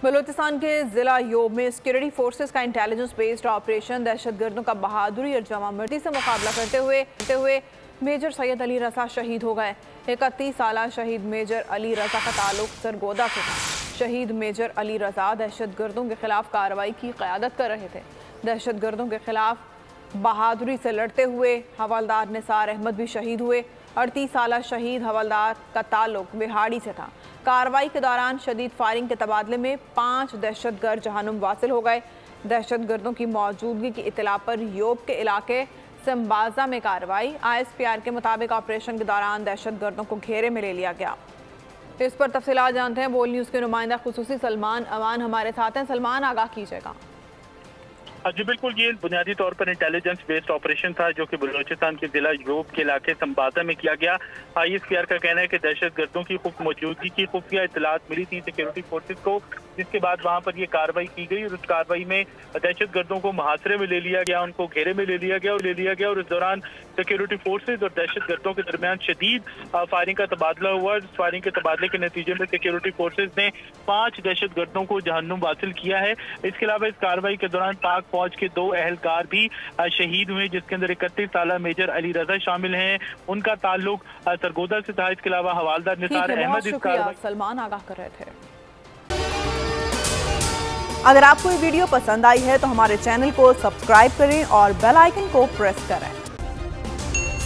बलूचिस्तान के जिला योब में सिक्योरिटी फोर्सेस का इंटेलिजेंस बेस्ड ऑपरेशन दहशतगर्दों का बहादुरी और जवामर्दी से मुकाबला करते हुए मेजर सैयद अली रजा शहीद हो गए। 31 साल शहीद मेजर अली रजा का ताल्लुक सरगोदा से था। शहीद मेजर अली रजा दहशतगर्दों के खिलाफ कार्रवाई की क़यादत कर रहे थे। दहशतगर्दों के खिलाफ बहादुरी से लड़ते हुए हवलदार निसार अहमद भी शहीद हुए। 38 साल शहीद हवलदार का ताल्लुक बिहाड़ी से था। कार्रवाई के दौरान शदीद फायरिंग के तबादले में 5 दहशतगर्द जहन्नुम वासिल हो गए। दहशतगर्दों की मौजूदगी की इत्तला पर योब के इलाके संबाजा में कार्रवाई। ISPR के मुताबिक ऑपरेशन के दौरान दहशतगर्दों को घेरे में ले लिया गया। इस पर तफसीलात जानते हैं। बोल न्यूज़ के नुमाइंदा खुसूसी सलमान अमान हमारे साथ हैं। सलमान, आगाह कीजिएगा। जी बिल्कुल, ये बुनियादी तौर पर इंटेलिजेंस बेस्ड ऑपरेशन था जो कि बलूचिस्तान के जिला योब के इलाके संबाजा में किया गया। ISPR का कहना है कि दहशतगर्दों की मौजूदगी की खुफिया इत्तलात मिली थी सिक्योरिटी फोर्सेज को, जिसके बाद वहां पर ये कार्रवाई की गई और उस कार्रवाई में दहशतगर्दों को मुहासरे में ले लिया गया, उनको घेरे में ले लिया गया और इस दौरान सिक्योरिटी फोर्सेज और दहशतगर्दों के दरमियान शदीद फायरिंग का तबादला हुआ। इस फायरिंग के तबादले के नतीजे में सिक्योरिटी फोर्सेज ने 5 दहशतगर्दों को जहन्नुम हासिल किया है। इसके अलावा इस कार्रवाई के दौरान पाक फौज के 2 अहलकार भी शहीद हुए, जिसके अंदर 31 साल मेजर अली रजा शामिल हैं। उनका ताल्लुक सरगोदा से था। इसके अलावा हवालदार निसार अहमद इस कार्रवाई। सलमान आगाह कर रहे थे। अगर आपको ये वीडियो पसंद आई है तो हमारे चैनल को सब्सक्राइब करें और बेल आइकन को प्रेस करें।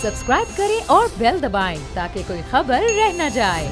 सब्सक्राइब करें और बेल दबाएं ताकि कोई खबर रह न जाए।